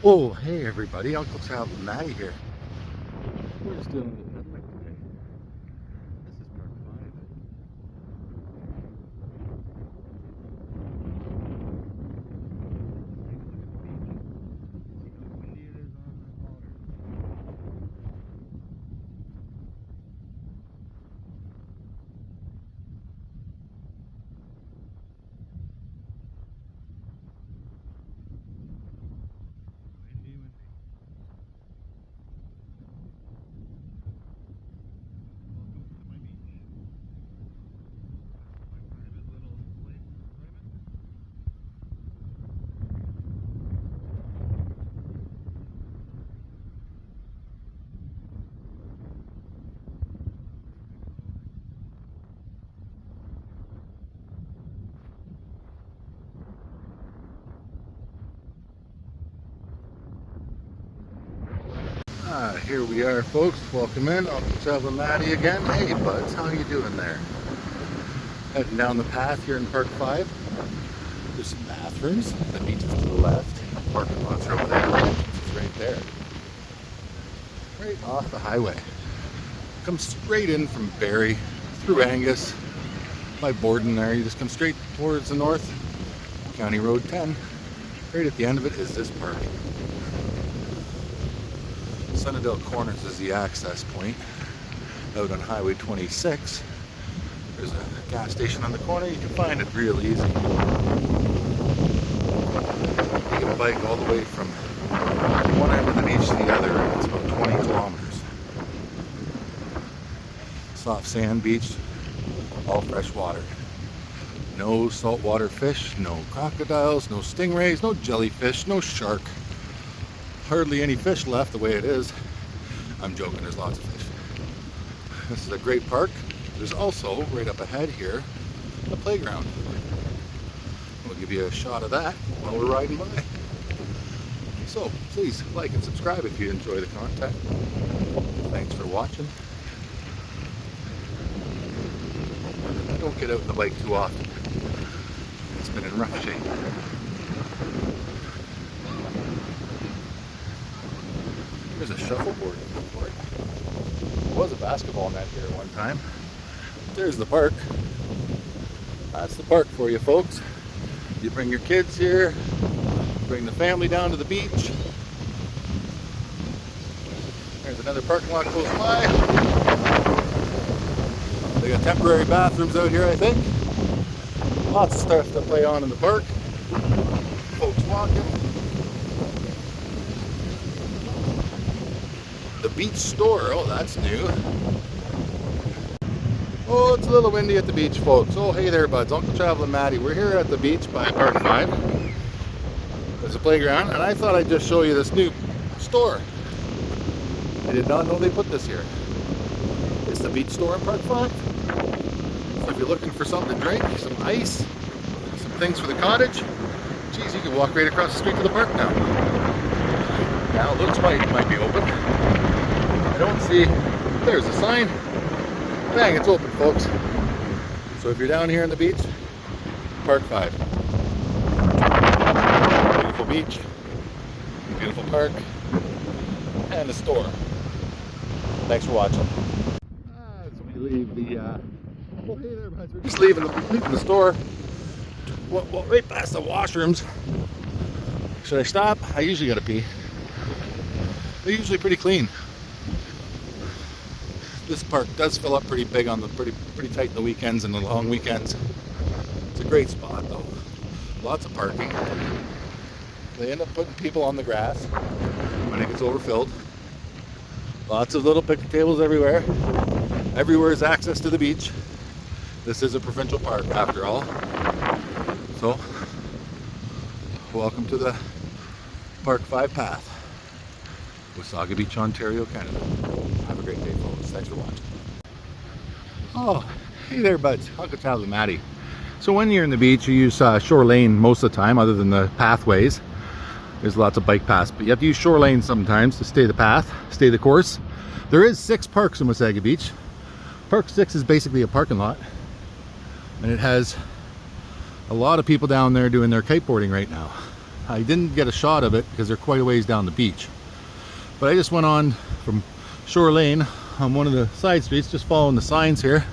Oh, hey everybody, Uncle Travel Matty here. We're just doing a little pedaling today. This is part 5. Here we are, folks. Welcome in. Uncle Travel Matty again. Hey, buds, how you doing there? Heading down the path here in Park 5. There's some bathrooms. The beach is to the left. Parking lots are over there. The entrance is right there. Right off the highway. Come straight in from Barrie, through Angus, by Borden there. You just come straight towards the north. County Road 10. Right at the end of it is this park. Sunnydale Corners is the access point out on Highway 26. There's a gas station on the corner. You can find it real easy. You can bike all the way from one end of the beach to the other. It's about 20 kilometers. Soft sand beach, all fresh water. No saltwater fish, no crocodiles, no stingrays, no jellyfish, no shark. Hardly any fish left the way it is. I'm joking, there's lots of fish. This is a great park. There's also, right up ahead here, a playground. We'll give you a shot of that while we're riding by. So, please like and subscribe if you enjoy the content. Thanks for watching. I don't get out on the bike too often. It's been in rough shape. There's a shuffleboard for it. There was a basketball net here at one time. There's the park. That's the park for you, folks. You bring your kids here, bring the family down to the beach. There's another parking lot close by. They got temporary bathrooms out here, I think. Lots of stuff to play on in the park. Folks walking. The beach store, oh, that's new. Oh, it's a little windy at the beach, folks. Oh, hey there, buds. Uncle Travel and Matty. We're here at the beach by Park 5. There's a playground, and I thought I'd just show you this new store. I did not know they put this here. It's the beach store in Park 5. So if you're looking for something to drink, some ice, some things for the cottage, geez, you can walk right across the street to the park now. Now, it looks like it might be open. I don't see, there's a sign. Bang, it's open, folks. So if you're down here on the beach, Park 5. Beautiful beach, beautiful park, and a store. Thanks for watching. So we leave the, oh hey there, guys. We're just leaving the store. Well, right past the washrooms. Should I stop? I usually gotta pee. They're usually pretty clean. This park does fill up pretty big on the pretty tight in the weekends and the long weekends. It's a great spot though. Lots of parking. They end up putting people on the grass when it gets overfilled. Lots of little picnic tables everywhere. Everywhere is access to the beach. This is a provincial park after all. So, welcome to the Park 5 path. Wasaga Beach, Ontario, Canada. Have a great day, folks. Thanks for watching. Oh, hey there, buds. Uncle Travel Matty. So when you're in the beach, you use shore lane most of the time, other than the pathways. There's lots of bike paths, but you have to use shore lane sometimes to stay the path, stay the course. There is 6 parks in Wasaga Beach. Park 6 is basically a parking lot, and it has a lot of people down there doing their kiteboarding right now. I didn't get a shot of it because they're quite a ways down the beach. But I just went on from Shore Lane on one of the side streets, just following the signs here,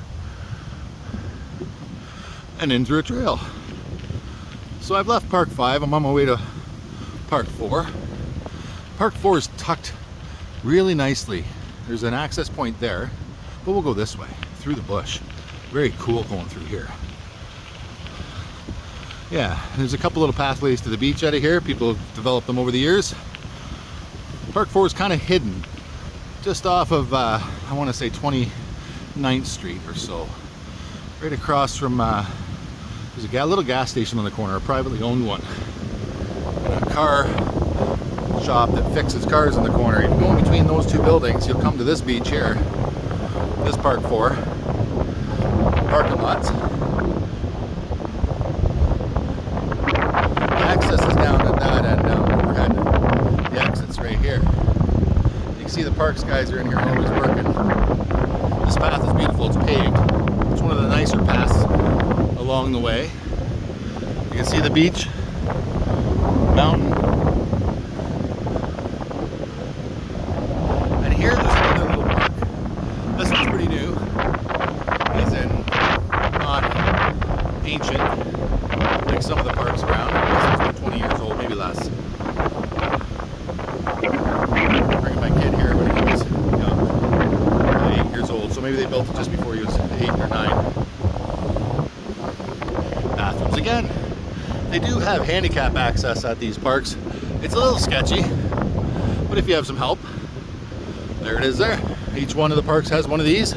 and in through a trail. So I've left Park 5, I'm on my way to Park 4. Park 4 is tucked really nicely. There's an access point there, but we'll go this way, through the bush. Very cool going through here. Yeah, there's a couple little pathways to the beach out of here. People have developed them over the years. Park 4 is kind of hidden, just off of, I want to say 29th Street or so. Right across from, there's a little gas station on the corner, a privately owned one. And a car shop that fixes cars in the corner. If you go in between those two buildings, you'll come to this beach here. This Park 4. Parking lots. The access is down at that end down where we're headed. The exit's right here. You can see the parks guys are in here always working. This path is beautiful, it's paved. It's one of the nicer paths along the way. You can see the beach, mountain. And here there's another little park. This one's pretty new. As in, not ancient like some of the parks around. This one's 20 years old, maybe less. I'm bringing my kid here when he was young, 8 years old. So maybe they built it just before he was 8 or 9. Bathrooms again. They do have handicap access at these parks. It's a little sketchy, but if you have some help, there it is there. Each one of the parks has one of these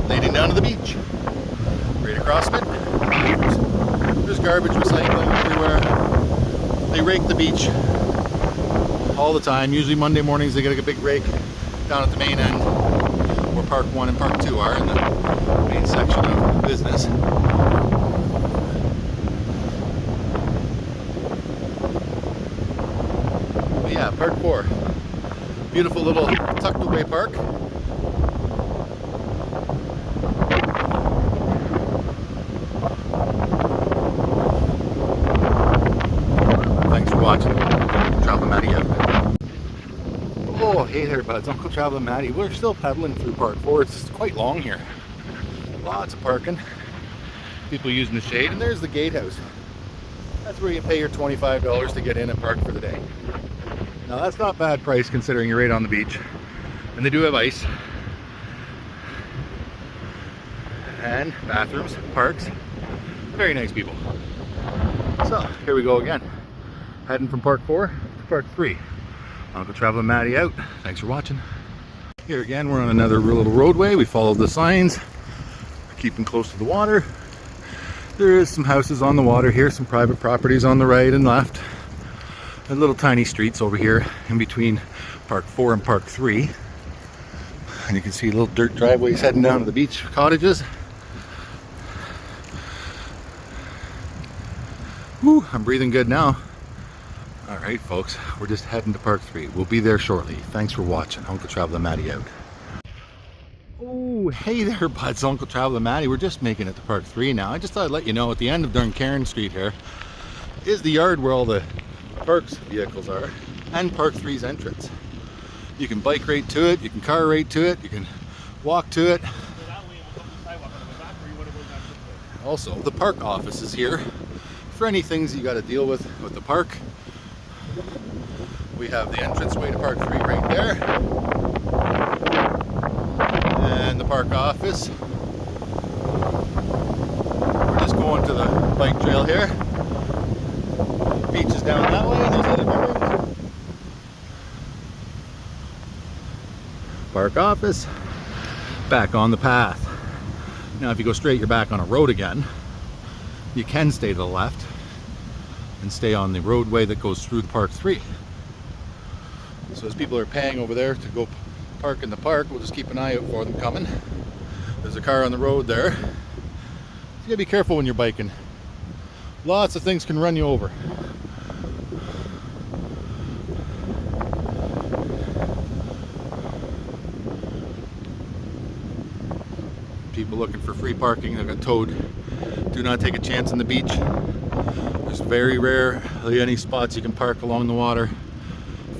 leading down to the beach. Right across it. There's garbage recycling everywhere. They rake the beach all the time. Usually Monday mornings they get a big rake down at the main end, where Park 1 and Park 2 are in the main section of business. But yeah, Park 4. Beautiful little tucked away park. Thanks for watching. Traveling Matty out. Oh, hey there buds, Uncle Traveling Matty. We're still pedaling through Park 4. It's quite long here. Lots of parking. People using the shade, and there's the gatehouse. That's where you pay your $25 to get in and park for the day. Now that's not bad price considering you're right on the beach. And they do have ice. And bathrooms, parks. Very nice people. So, here we go again. Heading from Park 4 to Park 3. Uncle Traveling Matty out. Thanks for watching. Here again, we're on another little roadway. We followed the signs. Keeping close to the water. There is some houses on the water here, some private properties on the right and left. And little tiny streets over here in between Park 4 and Park 3. And you can see little dirt driveways heading down to the beach cottages. Whew, I'm breathing good now. Alright folks, we're just heading to Park 3. We'll be there shortly. Thanks for watching. Uncle Traveling Matty out. Oh, hey there buds, Uncle Traveling Matty. We're just making it to Park 3 now. I just thought I'd let you know at the end of Duncairn Street here is the yard where all the Park's vehicles are, and Park 3's entrance. You can bike right to it, you can car right to it, you can walk to it. Also, the park office is here for any things you got to deal with the park. We have the entranceway to Park 3 right there, and the park office. We're just going to the bike trail here. Beach is down that way, and there's other buildings. Park office, back on the path. Now if you go straight, you're back on a road again. You can stay to the left and stay on the roadway that goes through the Park 3. So as people are paying over there to go park in the park, we'll just keep an eye out for them coming. There's a car on the road there. You gotta be careful when you're biking. Lots of things can run you over. People looking for free parking, they got towed. Do not take a chance on the beach. There's very rarely any spots you can park along the water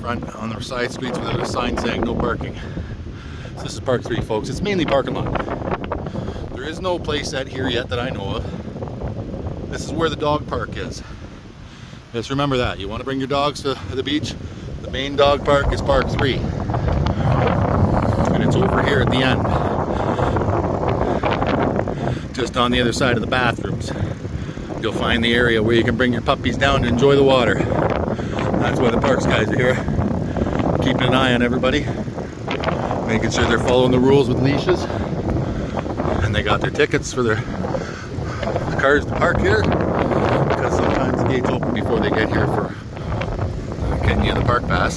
front on the side streets without a sign saying no parking. So this is Park 3, folks. It's mainly parking lot. There is no place set here yet that I know of. This is where the dog park is. Just remember that. You want to bring your dogs to the beach, the main dog park is Park 3. And it's over here at the end. Just on the other side of the bathrooms. You'll find the area where you can bring your puppies down to enjoy the water. That's why the parks guys are here. Keeping an eye on everybody. Making sure they're following the rules with leashes. And they got their tickets for their cars to park here. Because sometimes the gates open before they get here for getting you the park pass.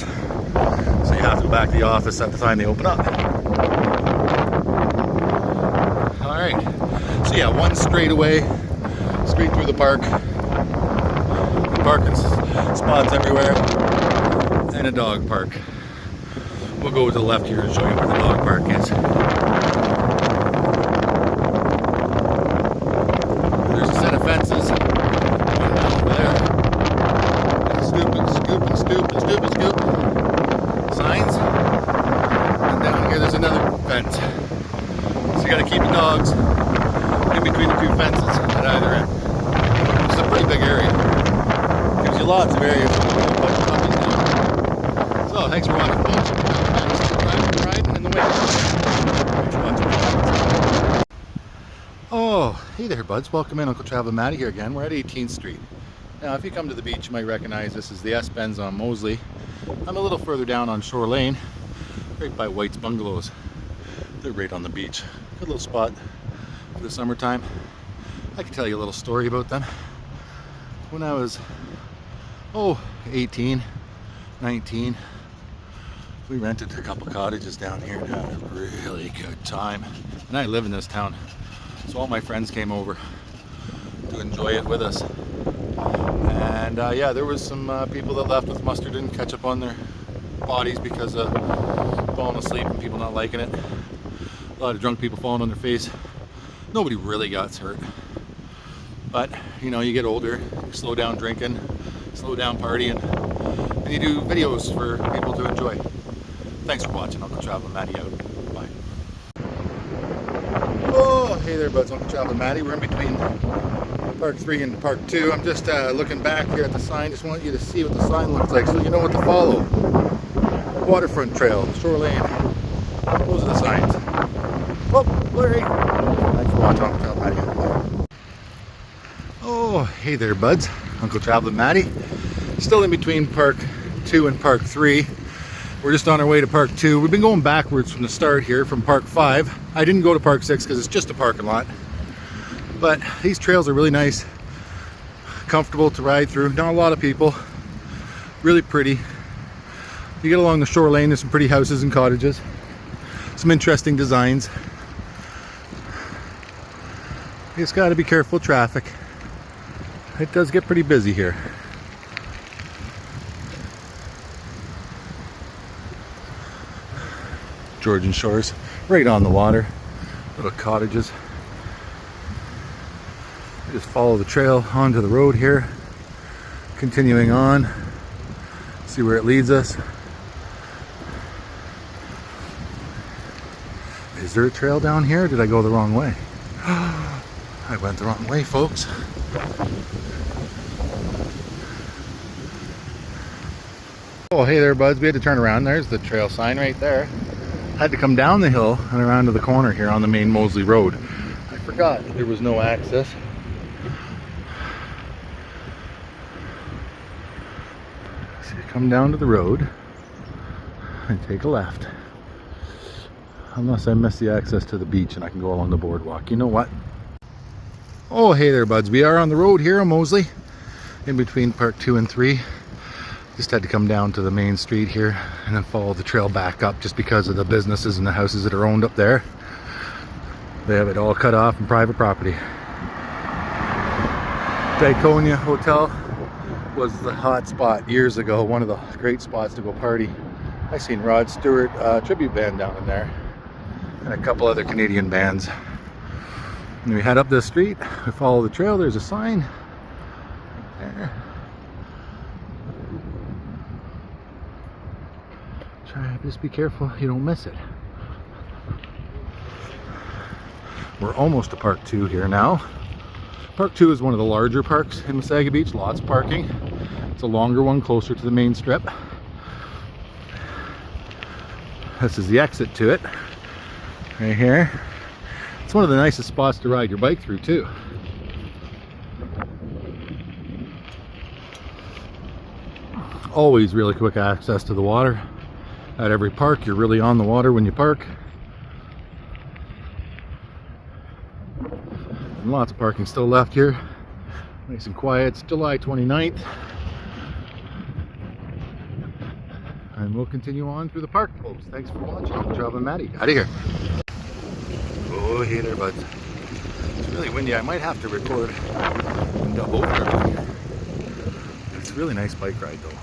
So you have to go back to the office at the time they open up. Alright. So yeah, one straight away. Straight through the park. Parking spots everywhere. And a dog park. We'll go to the left here and show you where the dog park is. There's a set of fences. Over there. Scoop and scoop and scoop and scoop and scoop. Signs. And down here there's another fence. So you gotta keep the dogs in between the two fences at either end. It's a pretty big area. Gives you lots of area for a bunch of puppies now. So thanks for watching, folks. Riding in the wind. Oh, hey there, buds. Welcome in. Uncle Travel Matty here again. We're at 18th Street. Now, if you come to the beach, you might recognize this is the S-Bends on Moseley. I'm a little further down on Shore Lane, right by White's Bungalows. They're right on the beach. Good little spot for the summertime. I can tell you a little story about them. When I was 18, 19, we rented a couple cottages down here and had a really good time. And I live in this town, so all my friends came over to enjoy it with us. And yeah, there was some people that left with mustard and ketchup on their bodies because of falling asleep and people not liking it. A lot of drunk people falling on their face. Nobody really got hurt. But, you know, you get older, you slow down drinking, slow down partying, and you do videos for people to enjoy. Thanks for watching. Uncle Travel Matty out. Bye. Oh, hey there, buds. Uncle Travel Matty. We're in between Park 3 and Park 2. I'm just looking back here at the sign. Just want you to see what the sign looks like so you know what to follow. Waterfront Trail, Shore Lane. Those are the signs. Oh, blurry. Thanks for watching. Uncle Travel Matty out. Bye. Oh, hey there, buds. Uncle Travel Matty. Still in between Park 2 and Park 3. We're just on our way to Park 2. We've been going backwards from the start here from Park 5. I didn't go to Park 6 because it's just a parking lot. But these trails are really nice, comfortable to ride through. Not a lot of people. Really pretty. You get along the Shore Lane, there's some pretty houses and cottages. Some interesting designs. You just got to be careful of traffic. It does get pretty busy here. Georgian Shores, right on the water. Little cottages. We just follow the trail onto the road here. Continuing on. See where it leads us. Is there a trail down here? Or did I go the wrong way? I went the wrong way, folks. Oh, hey there, buds. We had to turn around. There's the trail sign right there. Had to come down the hill and around to the corner here on the main Moseley Road. I forgot there was no access. So you come down to the road and take a left. Unless I miss the access to the beach and I can go along the boardwalk. You know what? Oh, hey there, buds. We are on the road here in Moseley, in between Park 2 and 3. Just had to come down to the main street here and then follow the trail back up just because of the businesses and the houses that are owned up there. They have it all cut off from private property. Diconia Hotel was the hot spot years ago, one of the great spots to go party. I seen Rod Stewart tribute band down in there and a couple other Canadian bands. And we head up this street, we follow the trail, there's a sign. there. Just be careful you don't miss it. We're almost to Park 2 here now. Park 2 is one of the larger parks in Wasaga Beach, lots of parking. It's a longer one, closer to the main strip. This is the exit to it, right here. It's one of the nicest spots to ride your bike through too. Always really quick access to the water. At every park, you're really on the water when you park. And lots of parking still left here. Nice and quiet. It's July 29th. And we'll continue on through the park, folks. Thanks for watching. I'm Traveling Matty. Out of here. Oh, hey there, buds. It's really windy. I might have to record and double over. It's a really nice bike ride, though.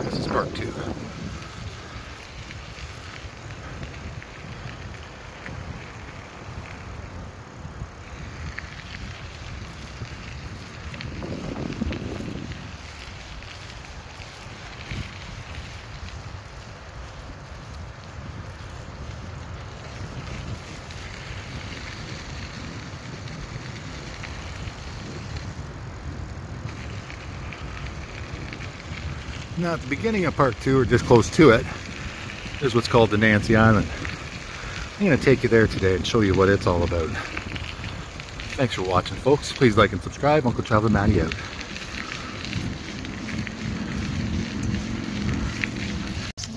This is Park 2. Now at the beginning of Park 2, or just close to it, is what's called the Nancy Island. I'm going to take you there today and show you what it's all about. Thanks for watching, folks. Please like and subscribe. Uncle Traveling Matty out.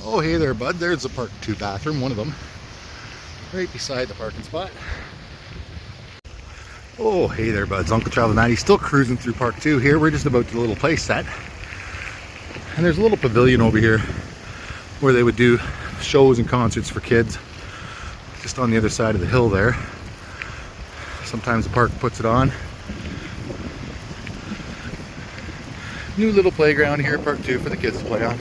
Oh, hey there, bud. There's the Park 2 bathroom, one of them. Right beside the parking spot. Oh, hey there, buds. Uncle Traveling Matty still cruising through Park 2 here. We're just about to the little play set. And there's a little pavilion over here where they would do shows and concerts for kids, just on the other side of the hill there. Sometimes the park puts it on. New little playground here at Park 2 for the kids to play on.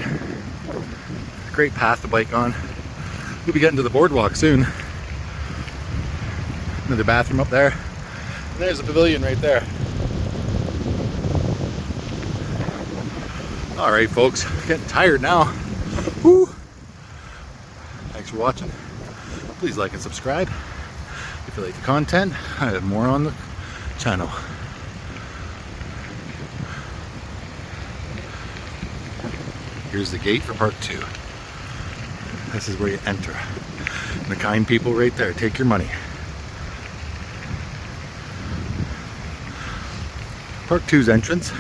Great path to bike on. We'll be getting to the boardwalk soon. Another bathroom up there. And there's a pavilion right there. Alright, folks, getting tired now. Woo. Thanks for watching. Please like and subscribe. If you like the content, I have more on the channel. Here's the gate for Park 2. This is where you enter. And the kind people right there take your money. Park 2's entrance.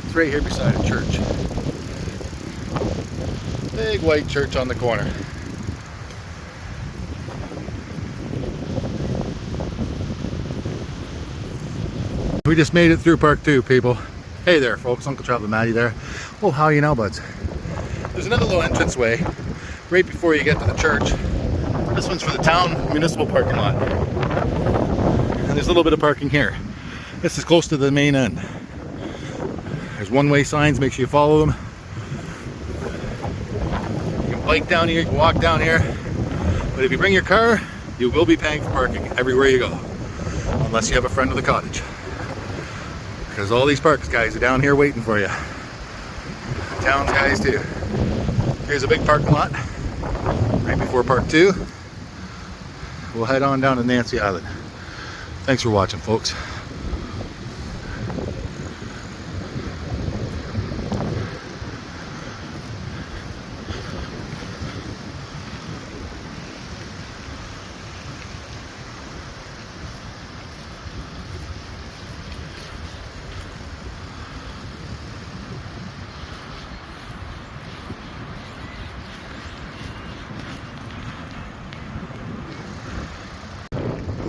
It's right here beside a church. Big white church on the corner. We just made it through Park 2, people. Hey there, folks. Uncle Traveling Matty there. Oh, how are you now, buds? There's another little entranceway right before you get to the church. This one's for the town municipal parking lot. And there's a little bit of parking here. This is close to the main end. There's one-way signs, make sure you follow them. You can bike down here, you can walk down here. But if you bring your car, you will be paying for parking everywhere you go. Unless you have a friend with a cottage. Because all these parks guys are down here waiting for you. The town's guys too. Here's a big parking lot right before Park 2. We'll head on down to Nancy Island. Thanks for watching, folks.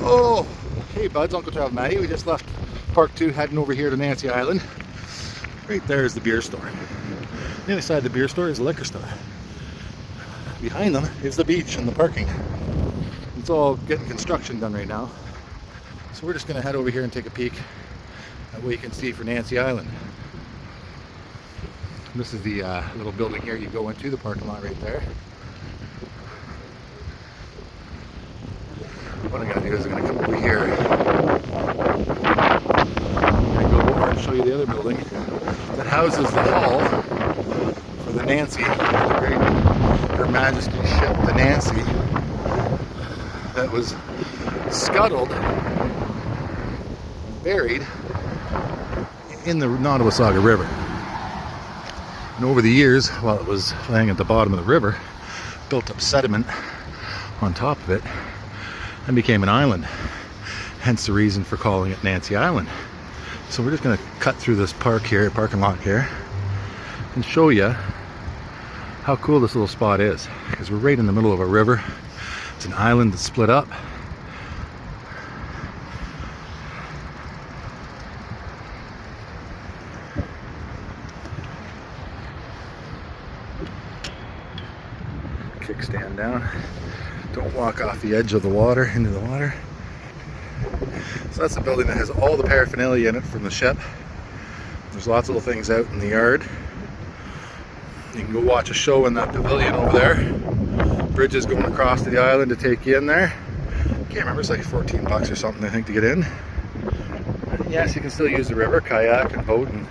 Oh, hey buds, Uncle Traveling Matty. We just left Park 2 heading over here to Nancy Island. Right there is the beer store. On the other side of the beer store is a liquor store. Behind them is the beach and the parking. It's all getting construction done right now. So we're just going to head over here and take a peek at what you can see for Nancy Island. This is the little building here you go into, the parking lot right there. What I'm going to do is I'm going to come over here building that houses the hull for the Nancy, the great Her Majesty's ship, the Nancy, that was scuttled, buried in the Nottawasaga River. And over the years, while it was laying at the bottom of the river, built up sediment on top of it and became an island. Hence the reason for calling it Nancy Island. So we're just going to cut through this parking lot here, and show you how cool this little spot is. Because we're right in the middle of a river. It's an island that's split up. Kickstand down. Don't walk off the edge of the water into the water. So that's a building that has all the paraphernalia in it from the ship. There's lots of little things out in the yard. You can go watch a show in that pavilion over there. Bridges going across to the island to take you in there. Can't remember, it's like 14 bucks or something I think to get in. Yes, you can still use the river, kayak and boat and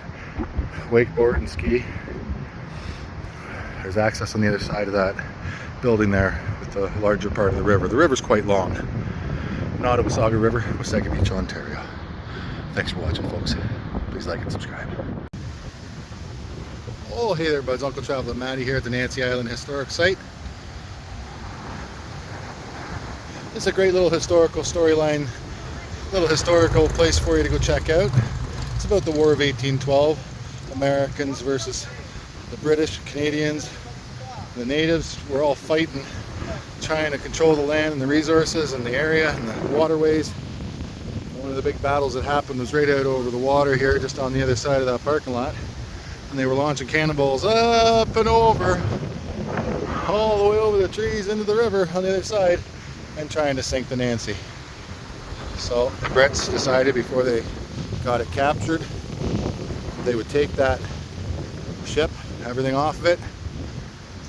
wakeboard and ski. There's access on the other side of that building there with the larger part of the river. The river's quite long. Nottawasaga River, Wasaga Beach, Ontario. Thanks for watching, folks. Please like and subscribe. Oh, hey there, buds. Uncle Traveler Matty here at the Nancy Island Historic Site. It's a great little historical storyline, little historical place for you to go check out. It's about the War of 1812. Americans versus the British, Canadians, the natives were all fighting, trying to control the land and the resources and the area and the waterways. One of the big battles that happened was right out over the water here, just on the other side of that parking lot. And they were launching cannonballs up and over, all the way over the trees into the river on the other side, and trying to sink the Nancy. So the Brits decided before they got it captured, they would take that ship, everything off of it,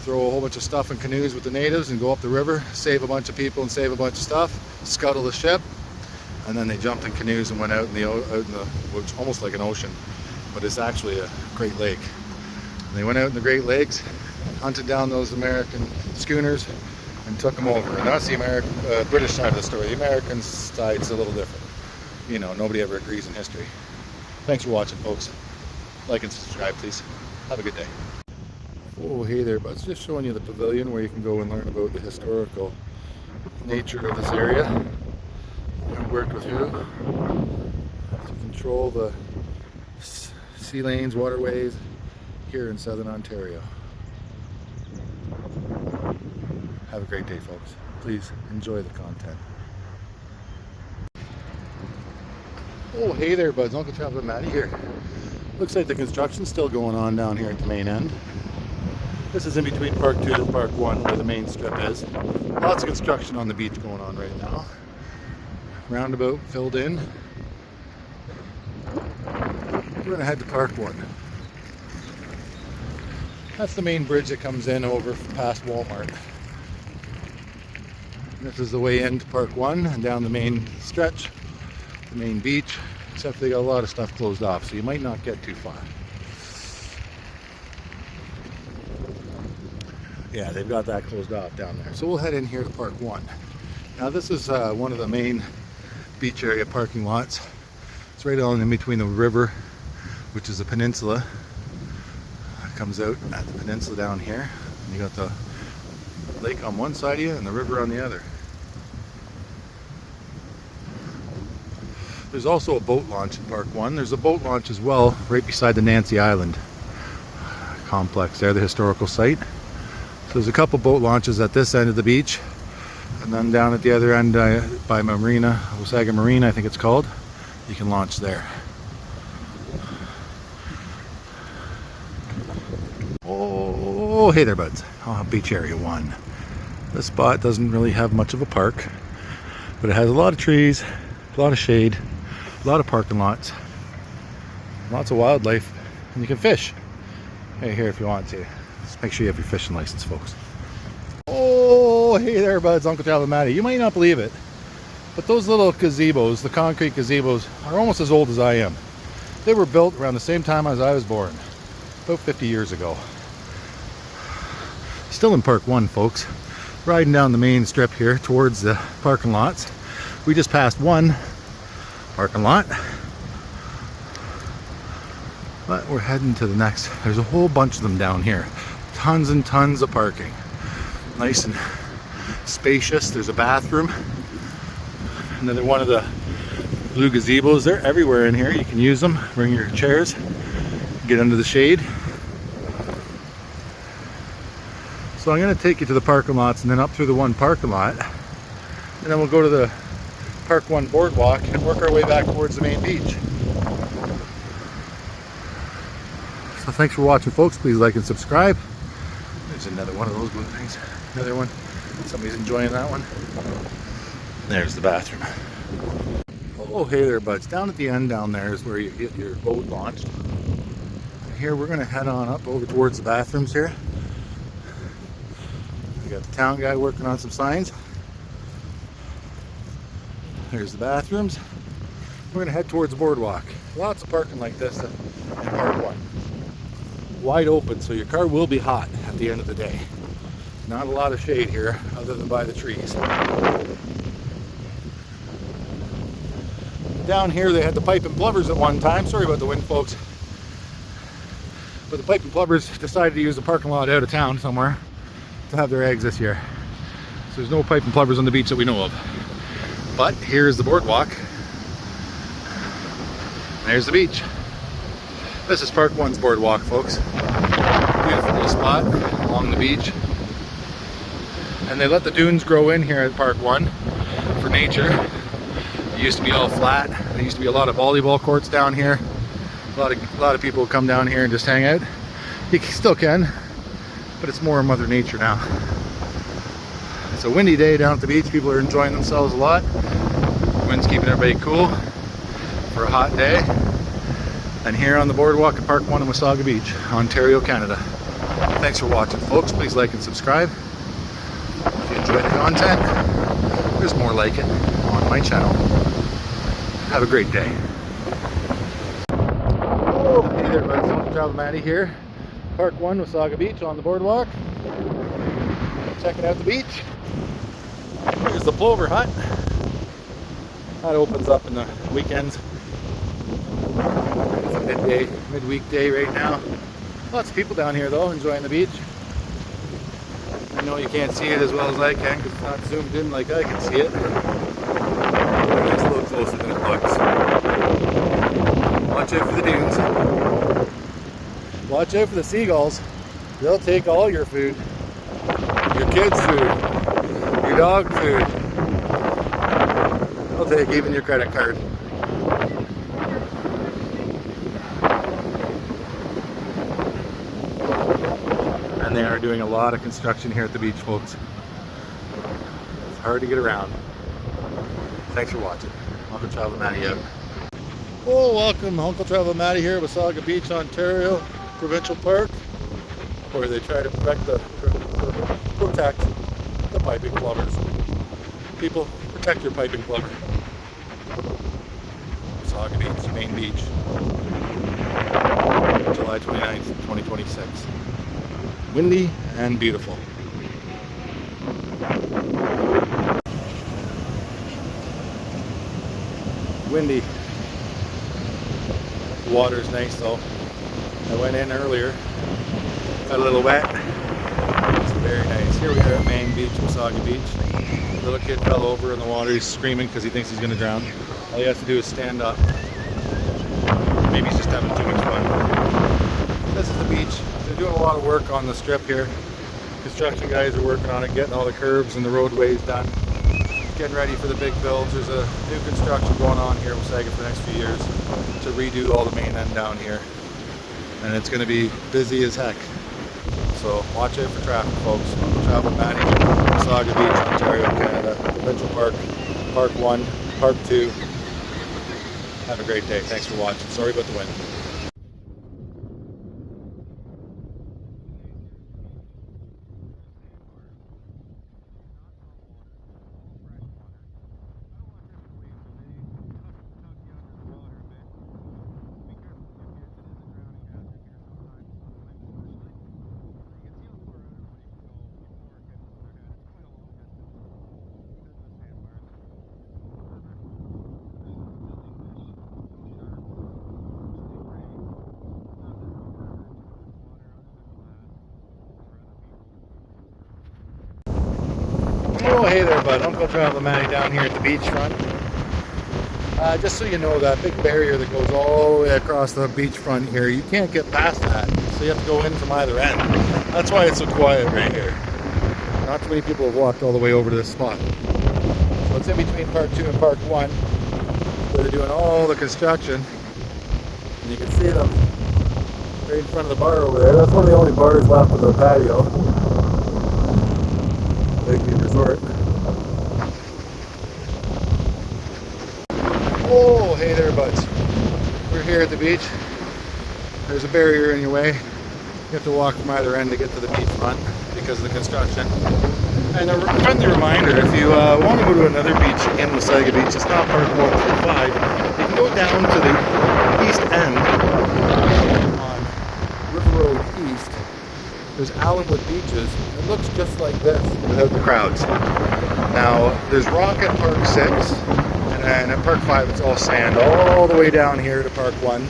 throw a whole bunch of stuff in canoes with the natives and go up the river, save a bunch of people and save a bunch of stuff, scuttle the ship, and then they jumped in canoes and went out in the which almost like an ocean, but it's actually a Great Lake. And they went out in the Great Lakes, hunted down those American schooners, and took them over. And that's the British side of the story. The American side's a little different. You know, nobody ever agrees in history. Thanks for watching, folks. Like and subscribe, please. Have a good day. Oh, hey there, buds. Just showing you the pavilion where you can go and learn about the historical nature of this area. I worked with who to control the sea lanes, waterways here in southern Ontario. Have a great day, folks. Please enjoy the content. Oh, hey there, buds. Uncle Traveler Matty here. Looks like the construction's still going on down here at the main end. This is in between Park 2 and Park 1 where the main strip is. Lots of construction on the beach going on right now. Roundabout filled in. We're going to head to Park 1. That's the main bridge that comes in over past Walmart. This is the way into Park 1 and down the main stretch, the main beach, except they got a lot of stuff closed off, so you might not get too far. Yeah, they've got that closed off down there. So we'll head in here to Park 1. Now this is one of the main beach area parking lots. It's right on in between the river, which is a peninsula. It comes out at the peninsula down here. And you got the lake on one side of you and the river on the other. There's also a boat launch in Park 1. There's a boat launch as well right beside the Nancy Island complex there, the historical site. So there's a couple boat launches at this end of the beach, and then down at the other end by Marina, Wasaga Marina I think it's called, you can launch there. Oh, hey there, buds. Oh, Beach Area 1. This spot doesn't really have much of a park, but it has a lot of trees, a lot of shade, a lot of parking lots, lots of wildlife, and you can fish right here if you want to. Just make sure you have your fishing license, folks. Oh, hey there, buds. Uncle Traveler Matty. You might not believe it, but those little gazebos, the concrete gazebos, are almost as old as I am. They were built around the same time as I was born, about 50 years ago. Still in Park 1, folks. Riding down the main strip here towards the parking lots. We just passed one parking lot, but we're heading to the next. There's a whole bunch of them down here. Tons and tons of parking. Nice and spacious. There's a bathroom. Another one of the blue gazebos. They're everywhere in here. You can use them. Bring your chairs. Get under the shade. So I'm going to take you to the parking lots and then up through the one parking lot. And then we'll go to the Park 1 boardwalk and work our way back towards the main beach. So thanks for watching, folks. Please like and subscribe. There's another one of those blue things. Another one. Somebody's enjoying that one. There's the bathroom. Oh, hey there, buds. Down at the end down there is where you get your boat launched. And here we're going to head on up over towards the bathrooms here. We got the town guy working on some signs. There's the bathrooms. We're going to head towards the boardwalk. Lots of parking like this in Park 1. Wide open, so your car will be hot at the end of the day. Not a lot of shade here other than by the trees. Down here they had the pipe and plovers at one time. Sorry about the wind, folks. But the pipe and plovers decided to use the parking lot out of town somewhere to have their eggs this year. So there's no pipe and plovers on the beach that we know of. But here's the boardwalk. There's the beach. This is Park 1's boardwalk, folks. Beautiful little spot along the beach. And they let the dunes grow in here at Park 1 for nature. It used to be all flat. There used to be a lot of volleyball courts down here. A lot of people come down here and just hang out. You still can, but it's more Mother Nature now. It's a windy day down at the beach. People are enjoying themselves a lot. The wind's keeping everybody cool for a hot day. And here on the boardwalk at Park 1 in Wasaga Beach, Ontario, Canada. Thanks for watching, folks. Please like and subscribe. If you enjoy the content, there's more like it on my channel. Have a great day. Oh, hey there, buddies. Uncle Travel Matty here. Park 1, Wasaga Beach on the boardwalk. Checking out the beach. Here's the plover hut. That opens up in the weekends. It's a midweek day right now. Lots of people down here though, enjoying the beach. I know you can't see it as well as I can because it's not zoomed in like I can see it. It's a little closer than it looks. Watch out for the dunes. Watch out for the seagulls. They'll take all your food. Your kids' food. Your dog food. They'll take even your credit card. And they are doing a lot of construction here at the beach, folks. It's hard to get around. Thanks for watching. Uncle Travel Matty out. Oh, welcome, Uncle Travel Matty here at Wasaga Beach, Ontario Provincial Park, where they try to protect the piping plovers. People, protect your piping plover. Wasaga Beach, main beach. July 29th, 2026. Windy and beautiful. Windy. The water's nice though. I went in earlier, got a little wet. It's very nice. Here we are at Main Beach, Wasaga Beach. The little kid fell over in the water. He's screaming because he thinks he's going to drown. All he has to do is stand up. Maybe he's just having too much fun. This is the beach. They're doing a lot of work on the strip here. Construction guys are working on it, getting all the curbs and the roadways done. Getting ready for the big builds. There's a new construction going on here in Wasaga for the next few years to redo all the main end down here. And it's going to be busy as heck. So watch out for traffic, folks. Travel Matty, Wasaga Beach, Ontario, Canada, Provincial Park, Park 1, Park 2. Have a great day. Thanks for watching. Sorry about the wind. bud. Uncle Travel Matty down here at the beachfront. Just so you know, that big barrier that goes all the way across the beachfront here, you can't get past that. So you have to go in from either end. That's why it's so quiet right here. Not too many people have walked all the way over to this spot. So it's in between Park 2 and Park 1, where they're doing all the construction. And you can see them right in front of the bar over there. That's one of the only bars left with the patio. Lakeview Resort. Oh, hey there, buds. We're here at the beach. There's a barrier in your way. You have to walk from either end to get to the beachfront because of the construction. And a friendly reminder, if you want to go to another beach in Wasaga Beach, it's not Park 135, you can go down to the east end on River Road East. There's Allenwood Beaches. It looks just like this without the crowds. Now, there's rock at Park 6, and then at Park 5 it's all sand all the way down here to Park 1.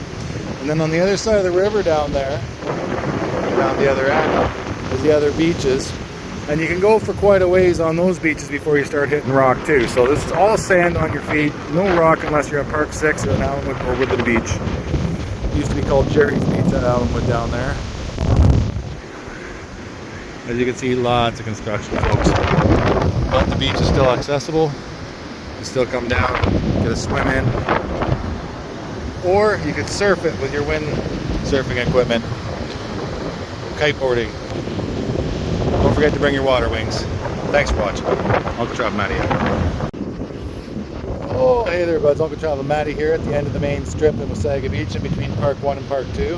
And then on the other side of the river down there, down the other end, is the other beaches. And you can go for quite a ways on those beaches before you start hitting rock too. So this is all sand on your feet, no rock unless you're at Park 6 or at Allenwood or Woodland Beach. It used to be called Jerry's Beach at Allenwood down there. As you can see, lots of construction, folks. But the beach is still accessible. You can still come down, get a swim in. Or you could surf it with your wind surfing equipment. Kiteboarding. Don't forget to bring your water wings. Thanks for watching. Uncle Travel Matty. Oh, hey there, buds. Uncle Travel Matty here at the end of the main strip in Wasaga Beach in between Park 1 and Park 2.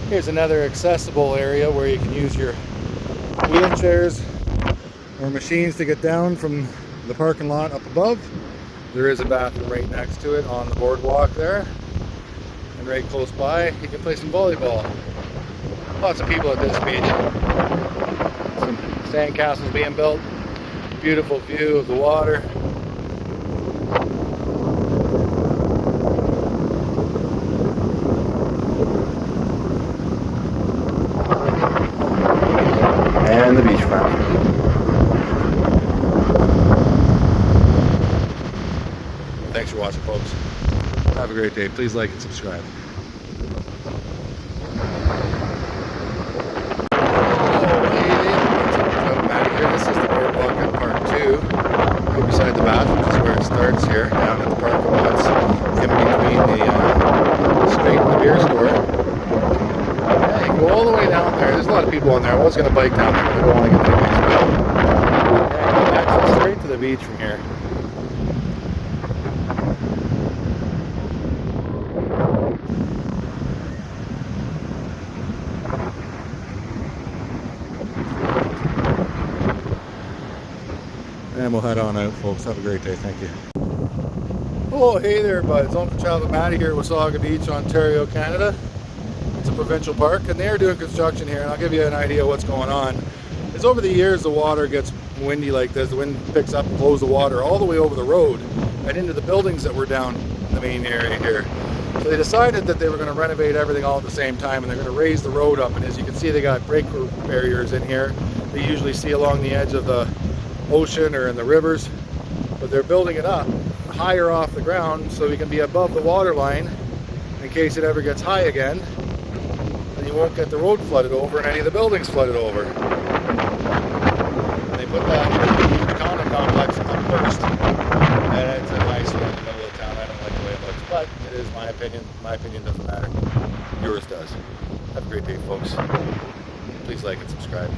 Here's another accessible area where you can use your wheelchairs or machines to get down from the parking lot up above. There is a bathroom right next to it on the boardwalk there. And right close by, you can play some volleyball. Lots of people at this beach. Some sand castles being built. Beautiful view of the water. And the beachfront. Thanks for watching, folks. Have a great day. Please like and subscribe. This is the boardwalk at Park 2, right beside the bathroom, which is where it starts here, down at the parking lots, in between the street and the beer store. Yeah, you can go all the way down there. There's a lot of people on there. I was going to bike down there, but I don't want to get that big spill. Yeah, you can access straight to the beach from here. And we'll head on out, folks. Have a great day. Thank you. Oh, hey there, buds. Uncle Travel Matty here at Wasaga Beach, Ontario, Canada. It's a provincial park, and they are doing construction here, and I'll give you an idea of what's going on. Is over the years, the water gets windy like this. The wind picks up and blows the water all the way over the road and into the buildings that were down in the main area here. So they decided that they were going to renovate everything all at the same time, and they're going to raise the road up. And as you can see, they got break barriers in here. They usually see along the edge of the ocean or in the rivers, but they're building it up higher off the ground so we can be above the water line in case it ever gets high again, and you won't get the road flooded over and any of the buildings flooded over. And they put that condo complex up first, and it's a nice one in the middle of town. I don't like the way it looks, but it is my opinion. My opinion doesn't matter. Yours does. Have a great day, folks. Please like and subscribe.